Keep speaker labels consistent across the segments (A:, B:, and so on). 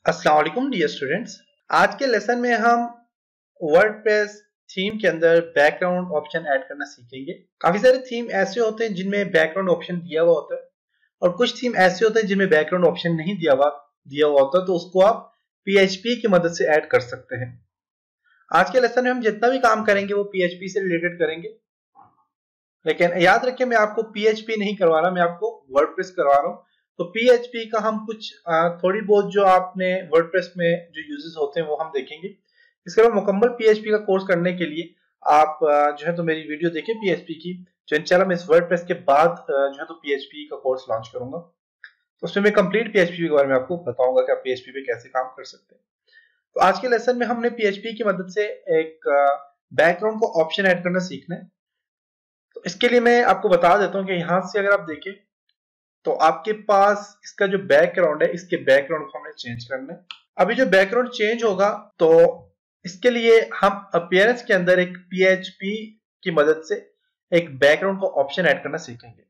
A: अस्सलाम वालेकुम dear students. आज के लेसन में हम वर्डप्रेस थीम के अंदर बैकग्राउंड ऑप्शन ऐड करना सीखेंगे। काफी सारे थीम ऐसे होते हैं जिनमें बैकग्राउंड ऑप्शन दिया हुआ होता है और कुछ थीम ऐसे होते हैं जिनमें बैकग्राउंड ऑप्शन नहीं दिया हुआ होता, तो उसको आप PHP की मदद से ऐड कर सकते हैं। आज के लेसन में हम जितना भी काम करेंगे वो PHP से रिलेटेड करेंगे, लेकिन याद रखें मैं आपको PHP नहीं करवा रहा, मैं आपको वर्डप्रेस करवा रहा हूँ। तो PHP का हम कुछ थोड़ी बहुत जो आपने वर्डप्रेस में जो यूजेस होते हैं वो हम देखेंगे। इसके अलावा मुकम्मल PHP का कोर्स करने के लिए आप जो है तो मेरी वीडियो देखें PHP की, जो इंशाल्लाह मैं इस वर्डप्रेस के बाद जो है तो PHP का कोर्स लॉन्च करूंगा। तो उसमें मैं कंप्लीट PHP के बारे में आपको बताऊंगा कि आप PHP पे कैसे काम कर सकते हैं। तो आज के लेसन में हमने PHP की मदद से एक बैकग्राउंड को ऑप्शन ऐड करना सीखना है। तो इसके लिए मैं आपको बता देता हूँ कि यहाँ से अगर आप देखें तो आपके पास इसका जो बैकग्राउंड है, इसके बैकग्राउंड को हमने चेंज करना है। अभी जो बैकग्राउंड चेंज होगा तो इसके लिए हम अपीयरेंस के अंदर एक PHP की मदद से एक बैकग्राउंड को ऑप्शन ऐड करना सीखेंगे,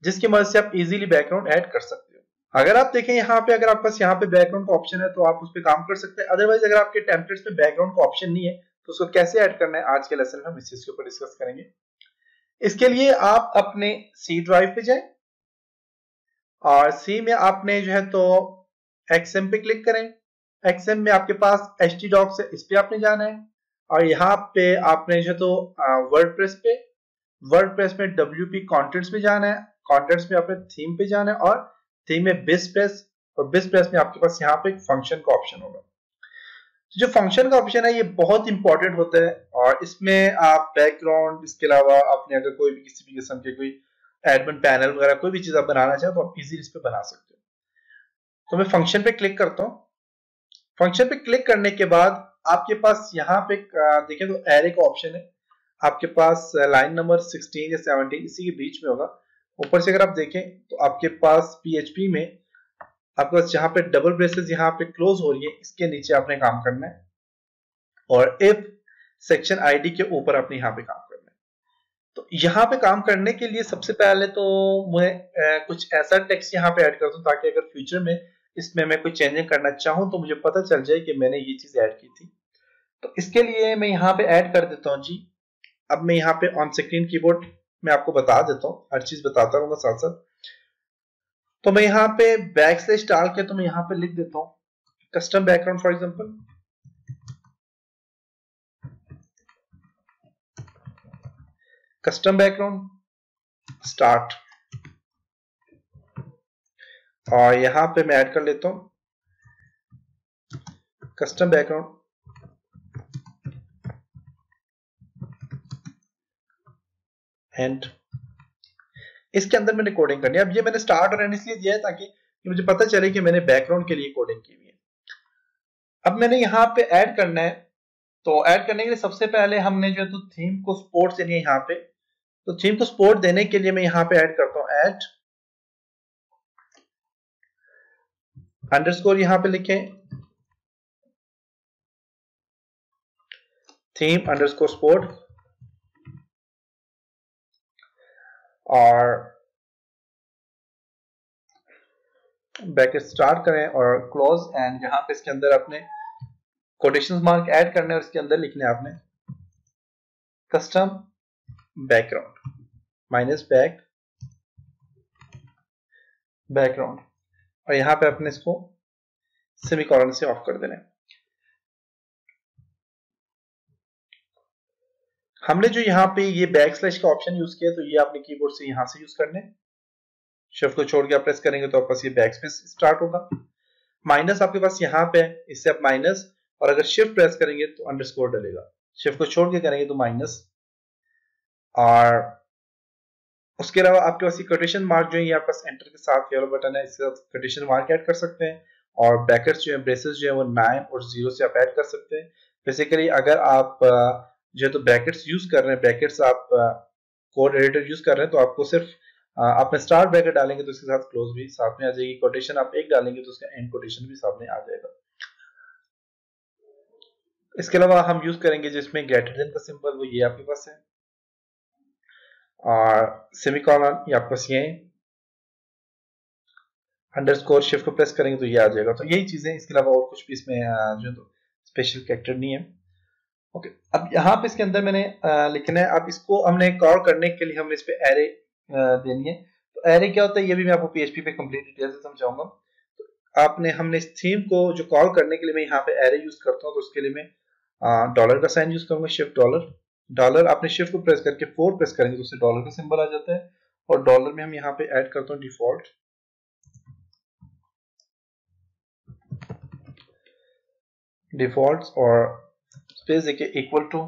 A: जिसकी मदद से आप इजीली बैकग्राउंड ऐड कर सकते हो। अगर आप देखें यहाँ पे, अगर आपके पास यहाँ पे बैकग्राउंड का ऑप्शन है तो आप उस पर काम कर सकते हैं। अदरवाइज अगर आपके टेम्पलेट्स में बैकग्राउंड का ऑप्शन नहीं है तो उसको कैसे ऐड करना है, आज के लेसन में हम इस चीज के ऊपर डिस्कस करेंगे। इसके लिए आप अपने सी ड्राइव पे जाएं और सी में आपने जो है तो XM पे क्लिक करें। XM में आपके पास htdocs है, इस पे आपने जाना है और यहाँ पे आपने जो है तो वर्डप्रेस में WP कंटेंट्स में जाना है। कंटेंट्स में आपने थीम पे जाना है और थीम में बिसप्रेस, और बिसप्रेस में आपके पास यहाँ पे एक फंक्शन का ऑप्शन होगा। जो फंक्शन का ऑप्शन है ये बहुत इंपॉर्टेंट होता है और इसमें आप बैकग्राउंड, इसके अलावा आपने अगर कोई भी किसी भी किस्म के कोई एडमिन पैनल वगैरह कोई भी चीज आप बनाना चाहे तो आप इजीली इस पे बना सकते हो। तो मैं फंक्शन पे क्लिक करता हूँ। फंक्शन पे क्लिक करने के बाद आपके पास यहाँ पे देखें तो एरे का ऑप्शन है। आपके पास लाइन नंबर 16 या 17 इसी के बीच में होगा। ऊपर से अगर आप देखें तो आपके पास PHP में आपके पास जहां पे डबल ब्रेसेस यहाँ पे क्लोज हो रही है, इसके नीचे आपने काम करना है और इफ सेक्शन आईडी के ऊपर आपने यहाँ पे काम करना है। तो यहाँ पे काम करने के लिए सबसे पहले तो मैं कुछ ऐसा टेक्स्ट यहाँ पे ऐड करता हूँ ताकि अगर फ्यूचर में इसमें मैं कोई चेंजिंग करना चाहूँ तो मुझे पता चल जाए कि मैंने ये चीज ऐड की थी। तो इसके लिए मैं यहाँ पे ऐड कर देता हूँ जी। अब मैं यहाँ पे ऑन स्क्रीन कीबोर्ड में आपको बता देता हूँ, हर चीज बताता रहूंगा साथ साथ। तो मैं यहाँ पे बैकस्लैश डाल के तो मैं यहाँ पे लिख देता हूँ custom background for example. Custom background start, और यहाँ पे मैं ऐड कर लेता हूँ कस्टम बैकग्राउंड एंड इसके अंदर मैंने कोडिंग करनी है। अब ये मैंने स्टार्ट और एंड इसलिए दिया है ताकि मुझे पता चले कि मैंने बैकग्राउंड के लिए कोडिंग की हुई है। अब मैंने यहाँ पे ऐड करना है, तो ऐड करने के लिए सबसे पहले हमने जो है तो थीम को सपोर्ट देनी है यहाँ पे। तो थीम को सपोर्ट देने के लिए मैं यहाँ पे ऐड करता हूँ ऐड अंडरस्कोर, यहाँ पे लिखें थीम अंडरस्कोर सपोर्ट और ब्रैकेट स्टार्ट करें और क्लोज, एंड यहाँ पे इसके अंदर अपने कोटेशन मार्क ऐड करने और इसके अंदर लिखने आपने कस्टम बैकग्राउंड माइनस बैकग्राउंड, और यहाँ पे अपने इसको सेमीकोलन से ऑफ कर देना है। हमने जो यहाँ पे ये बैकस्लैश का ऑप्शन यूज किया तो ये आपने कीबोर्ड से यहाँ से यूज करने, शिफ्ट को छोड़ के आप प्रेस करेंगे तो आपके पास ये बैकस्पेस स्टार्ट होगा। माइनस आपके पास यहाँ पे है, इससे आप माइनस, और अगर शिफ्ट प्रेस करेंगे तो अंडरस्कोर डलेगा। शिफ्ट को छोड़ के करेंगे तो माइनस, और उसके अलावा आपके पास ये कोटेशन मार्क जो है ये आपके पास एंटर के साथ येलो बटन है, इससे आप कोटेशन मार्क ऐड कर सकते हैं। और ब्रैकेट्स जो है, ब्रेसेस जो है वो 9 और 0 से आप ऐड कर सकते हैं। बेसिकली अगर आप जो है तो ब्रैकेट्स यूज कर रहे हैं, ब्रैकेट्स आप कोड एडिटर यूज कर रहे हैं तो आपको सिर्फ आपने स्टार्ट ब्रैकेट डालेंगे तो इसके साथ क्लोज भी साथ में आ जाएगी। कोटेशन आप एक डालेंगे तो उसका एंड कोटेशन भी साथ में आ जाएगा। इसके अलावा हम यूज करेंगे जिसमें ग्रेटर देन का सिंबल, वो ये आपके पास है, और सेमीकोलन ये आपके पास ये है, अंडरस्कोर शिफ्ट को प्रेस करेंगे तो ये आ जाएगा। तो यही चीजें, इसके अलावा और कुछ भी इसमें जो तो स्पेशल कैरेक्टर नहीं है। ओके, अब यहाँ पे इसके अंदर मैंने लिखना है। अब इसको हमने कॉल करने के लिए हमने इस पे एरे देनी है। तो एरे क्या होता है ये भी मैं आपको पीएचपी पे कंप्लीट डिटेल से समझाऊंगा। तो हमने इस थीम को जो कॉल करने के लिए मैं यहाँ पे एरे यूज करता हूँ, तो उसके लिए मैं डॉलर का साइन यूज करूंगा, शिफ्ट डॉलर। डॉलर आपने शिफ्ट को प्रेस करके 4 प्रेस करेंगे तो उससे डॉलर का सिंबल आ जाता है। और डॉलर में हम यहाँ पे ऐड करता हूँ डिफॉल्ट, डिफॉल्ट्स और स्पेस देके equal to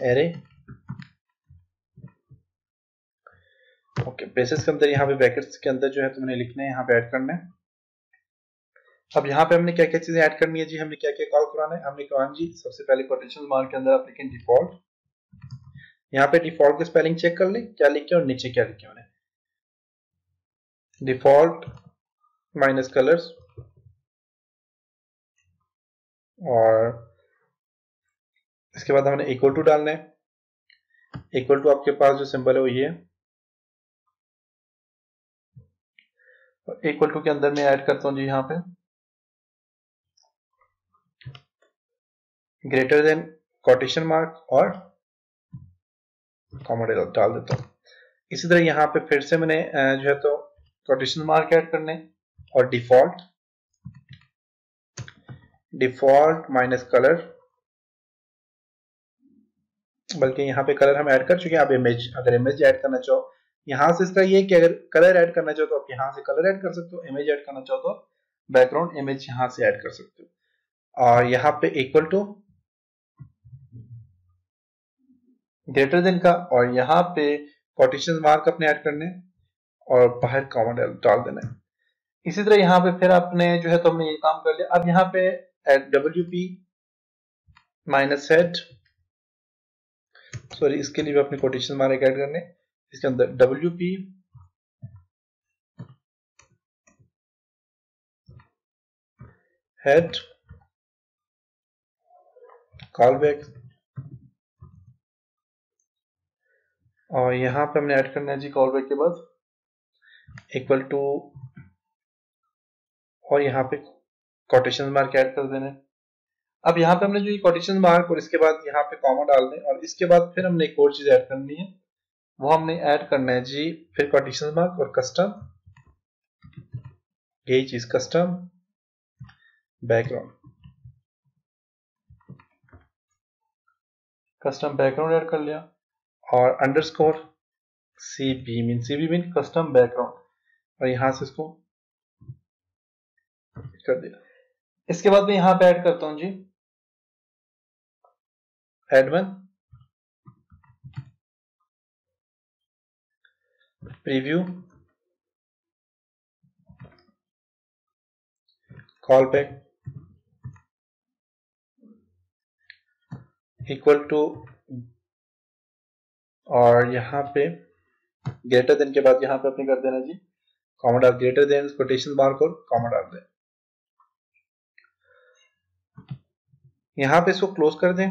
A: array. Okay, braces के अंदर यहाँ पे ब्रैकेट्स के अंदर जो है तो मैंने लिखना है, यहाँ पे ऐड करना है। अब यहाँ पे हमने क्या क्या चीजें ऐड करनी है जी, हमने क्या क्या कॉल कराना है। हमने कहा जी सबसे पहले कोटेशन मार्क के अंदर आप लिखें डिफॉल्ट। यहाँ पे डिफॉल्ट की स्पेलिंग चेक कर लें क्या लिखे और नीचे क्या लिखे मैंने, डिफॉल्ट माइनस कलर्स। और इसके बाद हमने इक्वल टू डालना है। इक्वल टू आपके पास जो सिंबल है वो ये है। इक्वल टू के अंदर मैं ऐड करता हूँ जी यहाँ पे ग्रेटर देन कोटेशन मार्क और कॉमा डाल देता हूँ। इसी तरह यहाँ पे फिर से मैंने जो है तो कोटेशन मार्क ऐड करने और डिफॉल्ट, डिफॉल्ट माइनस कलर, बल्कि यहाँ पे कलर हम ऐड कर चुके हैं। आप इमेज, अगर इमेज ऐड करना चाहो यहाँ से, इसका ये कि अगर कलर ऐड करना चाहो तो आप यहाँ से कलर ऐड कर सकते हो, इमेज ऐड करना चाहो तो बैकग्राउंड इमेज यहाँ से ऐड कर सकते हो। और यहाँ पे इक्वल टू ग्रेटर देन का, और यहाँ पे कोटेशन मार्क अपने ऐड करने और बाहर कॉमा डाल देना है। इसी तरह यहाँ पे फिर आपने जो है तो हमने ये काम कर लिया। अब यहाँ पे WP माइनस हेड, सॉरी इसके लिए भी अपने कोटेशन मार्क ऐड करने, इसके अंदर WP हेड कॉल बैक, और यहाँ पे हमने ऐड करना है जी कॉल बैक के बाद इक्वल टू, और यहाँ पे कोटेशन मार्क ऐड कर देना है। अब यहाँ पे हमने जो ये कोटेशन मार्क और इसके बाद यहाँ पे कॉमा डाल दें, और इसके बाद फिर हमने एक और चीज ऐड करनी है, वो हमने ऐड करना है जी फिर कोटेशन मार्क और कस्टम, यही चीज custom background, custom background add कर लिया। और underscore CB mean custom background, और यहां से इसको कर दिया। इसके बाद मैं यहां पे ऐड करता हूं जी admin preview call back equal to, और यहाँ पे ग्रेटर देन के बाद यहाँ पे अपने कर देना जी कॉमा डाल, ग्रेटर देन कोटेशन मार्क और कॉमा डाल दें। यहाँ पे इसको क्लोज कर दें,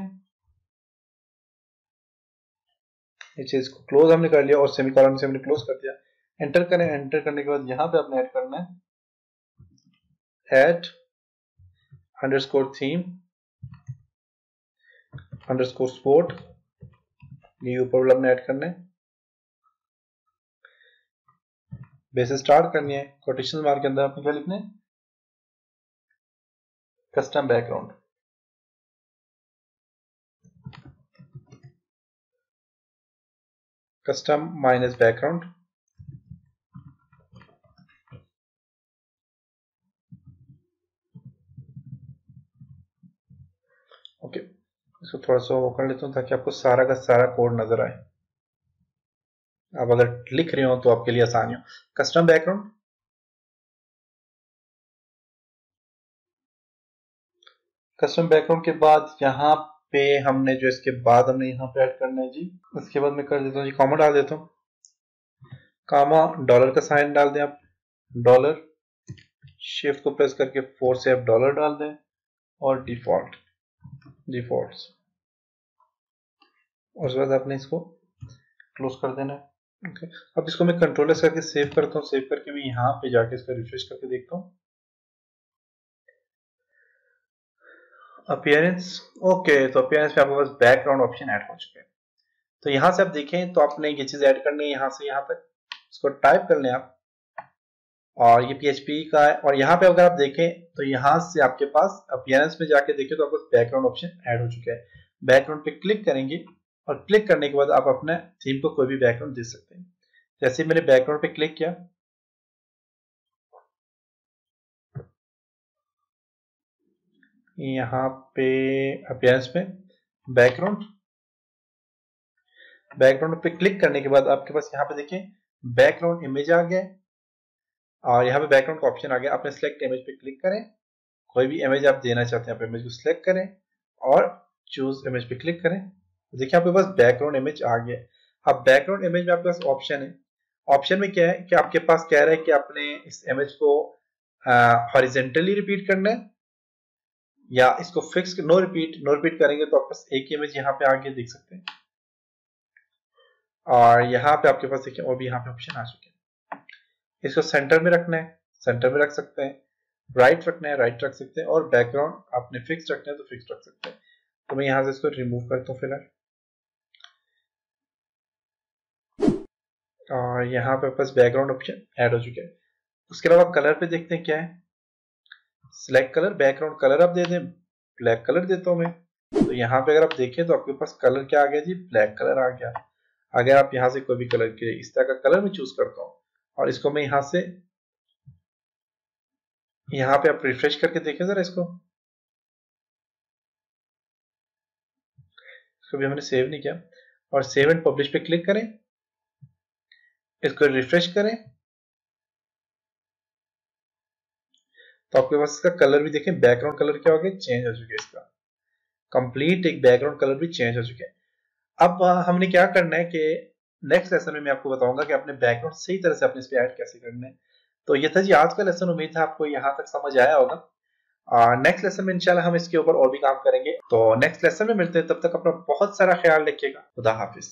A: इस चीज को क्लोज हमने कर लिया और सेमीकोलन से हमने क्लोज कर दिया। एंटर करें, एंटर करने के बाद यहाँ पे आपने ऐड करना है add underscore theme underscore sport, ये ऊपर वाला हमने ऐड करना है। बेसिस स्टार्ट करनी है, कोटेशन मार्क के अंदर आपने क्या लिखना है custom background, custom minus background. Okay, इसको थोड़ा सा वो कर लेता हूँ ताकि आपको सारा का सारा कोड नजर आए। आप अगर लिख रहे हो तो आपके लिए आसानी हो। कस्टम बैकग्राउंड, कस्टम बैकग्राउंड के बाद यहाँ पे हमने जो इसके बाद हमने यहाँ पे ऐड करना है जी, उसके बाद मैं कर देता हूँ जी कॉमा डाल देता हूँ, कॉमा डॉलर का साइन डाल दें आप, डॉलर शिफ्ट को प्रेस करके 4 से आप डॉलर डाल दें और डिफॉल्ट, डिफॉल्ट्स, और उसके बाद आपने इसको क्लोज कर देना है। ओके, अब इसको मैं कंट्रोल एस करके सेव करता हूँ। सेव करके मैं यहाँ पे जाके इसको रिफ्रेश करके देखता हूँ। अपीयरेंस, ओके, तो अपीयरेंस पे आपके पास बैकग्राउंड ऑप्शन ऐड हो चुके हैं। तो यहाँ से आप देखें तो आपने ये चीज ऐड करनी है यहाँ से यहाँ तक, इसको टाइप कर लें आप, और ये PHP का है। और यहाँ पे अगर आप देखें तो यहाँ से आपके पास अपीयरेंस में जाके देखें तो आपको बैकग्राउंड ऑप्शन ऐड हो चुका है। बैकग्राउंड पे क्लिक करेंगे और क्लिक करने के बाद आप अपने थीम को कोई भी बैकग्राउंड दे सकते हैं। जैसे मैंने बैकग्राउंड पे क्लिक किया, यहाँ पे अपीयरेंस में बैकग्राउंड पे क्लिक करने के बाद आपके पास यहाँ पे देखें बैकग्राउंड इमेज आ गया है, और यहाँ पे बैकग्राउंड का ऑप्शन आ गया। आपने सिलेक्ट इमेज पे क्लिक करें, कोई भी इमेज आप देना चाहते हैं आप इमेज को सिलेक्ट करें और चूज इमेज पे क्लिक करें। देखिए आपके पास बैकग्राउंड इमेज आ गया है। अब बैकग्राउंड इमेज में आपके पास ऑप्शन है। ऑप्शन में क्या है कि आपके पास कह रहा है कि आपने इस इमेज को हॉरिजेंटली रिपीट करना है या इसको फिक्स। नो रिपीट करेंगे तो आपके पास एक इमेज यहाँ पे आगे देख सकते हैं, और यहाँ पे आपके पास देखिए और भी यहाँ पे ऑप्शन आ चुके हैं। इसको सेंटर में रखना है, सेंटर में रख सकते हैं, राइट रखना है, राइट रख सकते हैं, और बैकग्राउंड आपने फिक्स रखना है तो फिक्स रख सकते हैं। तो मैं यहाँ से इसको रिमूव करता हूँ फिलहाल, और यहाँ पे पास बैकग्राउंड ऑप्शन ऐड हो चुके हैं। उसके अलावा कलर पे देखते हैं क्या है। सिलेक्ट कलर, बैकग्राउंड कलर आप दे दें, ब्लैक कलर देता हूँ मैं। तो यहाँ पे अगर आप देखें तो आपके पास कलर क्या आ गया जी, ब्लैक कलर आ गया। अगर आप यहाँ से कोई भी कलर के इस तरह का कलर मैं चूज करता हूँ, और इसको मैं यहाँ से यहाँ पे आप रिफ्रेश करके देखें जरा इसको भी हमने सेव नहीं किया, और सेव एंड पब्लिश पे क्लिक करें, इसको रिफ्रेश करें तो आपके पास इसका कलर भी देखें, बैकग्राउंड कलर क्या हो गया, चेंज हो चुका है। इसका कंप्लीट एक बैकग्राउंड कलर भी चेंज हो चुके हैं। अब हमने क्या करना है कि नेक्स्ट लेसन में मैं आपको बताऊंगा कि अपने बैकग्राउंड सही तरह से अपने इस पे ऐड कैसे करना है। तो ये था जी आज का लेसन। उम्मीद है आपको यहाँ तक समझ आया होगा। नेक्स्ट लेसन में इंशाल्लाह हम इसके ऊपर और भी काम करेंगे। तो नेक्स्ट लेसन में मिलते हैं, तब तक अपना बहुत सारा ख्याल रखिएगा। खुदा हाफिज।